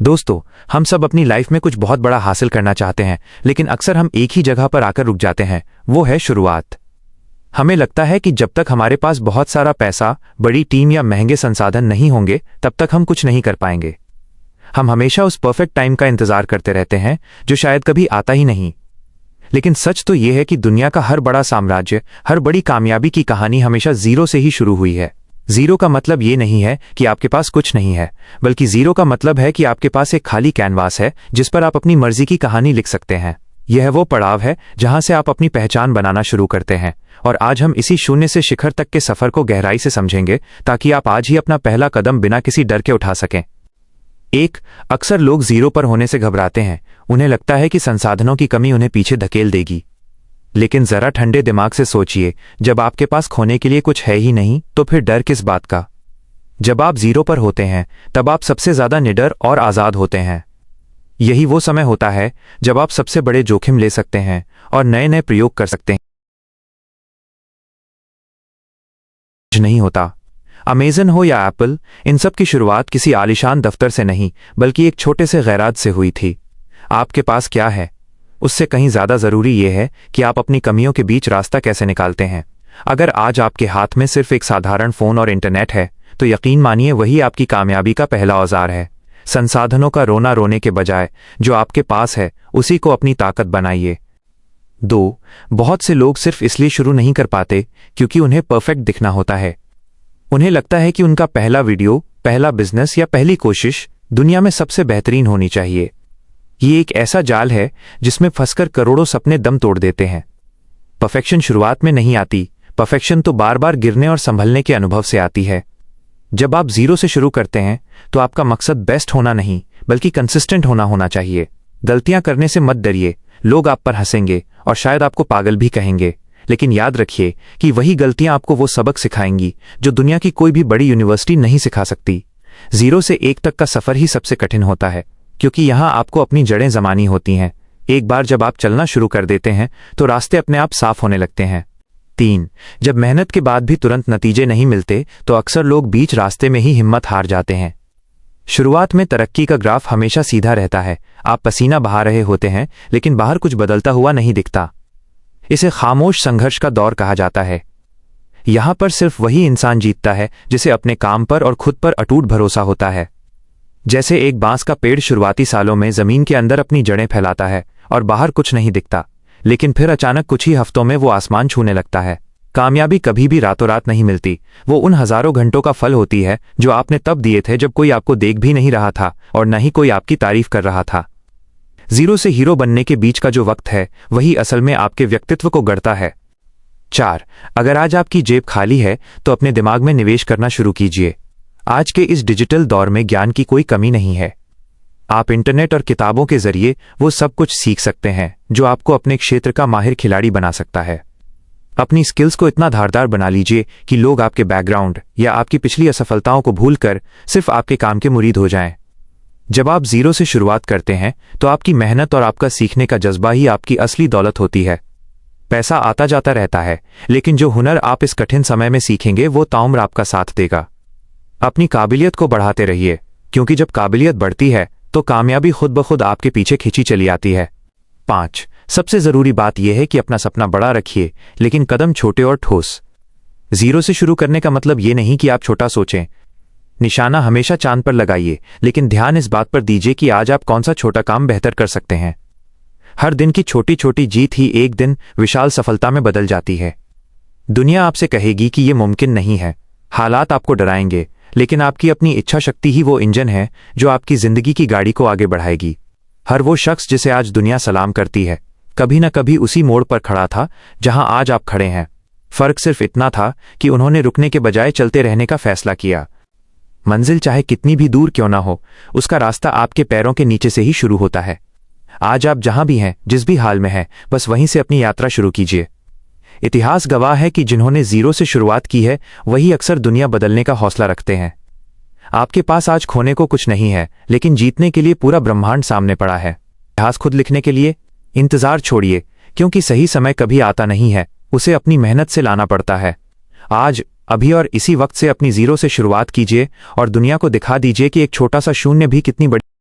दोस्तों, हम सब अपनी लाइफ में कुछ बहुत बड़ा हासिल करना चाहते हैं, लेकिन अक्सर हम एक ही जगह पर आकर रुक जाते हैं। वो है शुरुआत। हमें लगता है कि जब तक हमारे पास बहुत सारा पैसा, बड़ी टीम या महंगे संसाधन नहीं होंगे, तब तक हम कुछ नहीं कर पाएंगे। हम हमेशा उस परफेक्ट टाइम का इंतजार करते रहते हैं, जो शायद कभी आता ही नहीं। लेकिन सच तो यह है कि दुनिया का हर बड़ा साम्राज्य, हर बड़ी कामयाबी की कहानी हमेशा जीरो से ही शुरू हुई है। जीरो का मतलब ये नहीं है कि आपके पास कुछ नहीं है, बल्कि जीरो का मतलब है कि आपके पास एक खाली कैनवास है जिस पर आप अपनी मर्जी की कहानी लिख सकते हैं। यह वो पड़ाव है जहां से आप अपनी पहचान बनाना शुरू करते हैं, और आज हम इसी शून्य से शिखर तक के सफर को गहराई से समझेंगे, ताकि आप आज ही अपना पहला कदम बिना किसी डर के उठा सकें। अक्सर लोग जीरो पर होने से घबराते हैं। उन्हें लगता है कि संसाधनों की कमी उन्हें पीछे धकेल देगी। लेकिन जरा ठंडे दिमाग से सोचिए, जब आपके पास खोने के लिए कुछ है ही नहीं, तो फिर डर किस बात का? जब आप जीरो पर होते हैं, तब आप सबसे ज्यादा निडर और आजाद होते हैं। यही वो समय होता है जब आप सबसे बड़े जोखिम ले सकते हैं और नए नए प्रयोग कर सकते हैं। नहीं होता। अमेज़न हो या एप्पल, इन सब की शुरुआत किसी आलीशान दफ्तर से नहीं, बल्कि एक छोटे से गैराज से हुई थी। आपके पास क्या है, उससे कहीं ज्यादा जरूरी यह है कि आप अपनी कमियों के बीच रास्ता कैसे निकालते हैं। अगर आज आपके हाथ में सिर्फ एक साधारण फोन और इंटरनेट है, तो यकीन मानिए वही आपकी कामयाबी का पहला औजार है। संसाधनों का रोना रोने के बजाय जो आपके पास है, उसी को अपनी ताकत बनाइए। बहुत से लोग सिर्फ इसलिए शुरू नहीं कर पाते क्योंकि उन्हें परफेक्ट दिखना होता है। उन्हें लगता है कि उनका पहला वीडियो, पहला बिजनेस या पहली कोशिश दुनिया में सबसे बेहतरीन होनी चाहिए। ये एक ऐसा जाल है जिसमें फंसकर करोड़ों सपने दम तोड़ देते हैं। परफेक्शन शुरुआत में नहीं आती। परफेक्शन तो बार बार गिरने और संभलने के अनुभव से आती है। जब आप जीरो से शुरू करते हैं, तो आपका मकसद बेस्ट होना नहीं, बल्कि कंसिस्टेंट होना चाहिए। गलतियां करने से मत डरिए। लोग आप पर हंसेंगे और शायद आपको पागल भी कहेंगे, लेकिन याद रखिए कि वही गलतियां आपको वो सबक सिखाएंगी जो दुनिया की कोई भी बड़ी यूनिवर्सिटी नहीं सिखा सकती। 0 से 1 तक का सफर ही सबसे कठिन होता है, क्योंकि यहां आपको अपनी जड़ें जमानी होती हैं। एक बार जब आप चलना शुरू कर देते हैं, तो रास्ते अपने आप साफ होने लगते हैं। जब मेहनत के बाद भी तुरंत नतीजे नहीं मिलते, तो अक्सर लोग बीच रास्ते में ही हिम्मत हार जाते हैं। शुरुआत में तरक्की का ग्राफ हमेशा सीधा रहता है। आप पसीना बहा रहे होते हैं, लेकिन बाहर कुछ बदलता हुआ नहीं दिखता। इसे खामोश संघर्ष का दौर कहा जाता है। यहां पर सिर्फ वही इंसान जीतता है जिसे अपने काम पर और खुद पर अटूट भरोसा होता है। जैसे एक बांस का पेड़ शुरुआती सालों में जमीन के अंदर अपनी जड़ें फैलाता है और बाहर कुछ नहीं दिखता, लेकिन फिर अचानक कुछ ही हफ्तों में वो आसमान छूने लगता है। कामयाबी कभी भी रातों रात नहीं मिलती। वो उन हजारों घंटों का फल होती है जो आपने तब दिए थे जब कोई आपको देख भी नहीं रहा था और न ही कोई आपकी तारीफ कर रहा था। 0 से हीरो बनने के बीच का जो वक्त है, वही असल में आपके व्यक्तित्व को गढ़ता है। अगर आज आपकी जेब खाली है, तो अपने दिमाग में निवेश करना शुरू कीजिए। आज के इस डिजिटल दौर में ज्ञान की कोई कमी नहीं है। आप इंटरनेट और किताबों के जरिए वो सब कुछ सीख सकते हैं जो आपको अपने क्षेत्र का माहिर खिलाड़ी बना सकता है। अपनी स्किल्स को इतना धारदार बना लीजिए कि लोग आपके बैकग्राउंड या आपकी पिछली असफलताओं को भूलकर सिर्फ आपके काम के मुरीद हो जाएं। जब आप 0 से शुरुआत करते हैं, तो आपकी मेहनत और आपका सीखने का जज्बा ही आपकी असली दौलत होती है। पैसा आता जाता रहता है, लेकिन जो हुनर आप इस कठिन समय में सीखेंगे, वो ताउम्र आपका साथ देगा। अपनी काबिलियत को बढ़ाते रहिए, क्योंकि जब काबिलियत बढ़ती है, तो कामयाबी खुद ब खुद आपके पीछे खींची चली आती है। सबसे जरूरी बात यह है कि अपना सपना बड़ा रखिए, लेकिन कदम छोटे और ठोस। 0 से शुरू करने का मतलब ये नहीं कि आप छोटा सोचें। निशाना हमेशा चांद पर लगाइए, लेकिन ध्यान इस बात पर दीजिए कि आज आप कौन सा छोटा काम बेहतर कर सकते हैं। हर दिन की छोटी छोटी जीत ही एक दिन विशाल सफलता में बदल जाती है। दुनिया आपसे कहेगी कि यह मुमकिन नहीं है। हालात आपको डराएंगे, लेकिन आपकी अपनी इच्छा शक्ति ही वो इंजन है जो आपकी जिंदगी की गाड़ी को आगे बढ़ाएगी। हर वो शख्स जिसे आज दुनिया सलाम करती है, कभी न कभी उसी मोड़ पर खड़ा था जहां आज आप खड़े हैं। फर्क सिर्फ इतना था कि उन्होंने रुकने के बजाय चलते रहने का फैसला किया। मंजिल चाहे कितनी भी दूर क्यों ना हो, उसका रास्ता आपके पैरों के नीचे से ही शुरू होता है। आज आप जहां भी हैं, जिस भी हाल में हैं, बस वहीं से अपनी यात्रा शुरू कीजिए। इतिहास गवाह है कि जिन्होंने 0 से शुरुआत की है, वही अक्सर दुनिया बदलने का हौसला रखते हैं। आपके पास आज खोने को कुछ नहीं है, लेकिन जीतने के लिए पूरा ब्रह्मांड सामने पड़ा है। इतिहास खुद लिखने के लिए इंतजार छोड़िए, क्योंकि सही समय कभी आता नहीं है, उसे अपनी मेहनत से लाना पड़ता है। आज, अभी और इसी वक्त से अपनी 0 से शुरुआत कीजिए और दुनिया को दिखा दीजिए कि एक छोटा सा शून्य भी कितनी बड़ी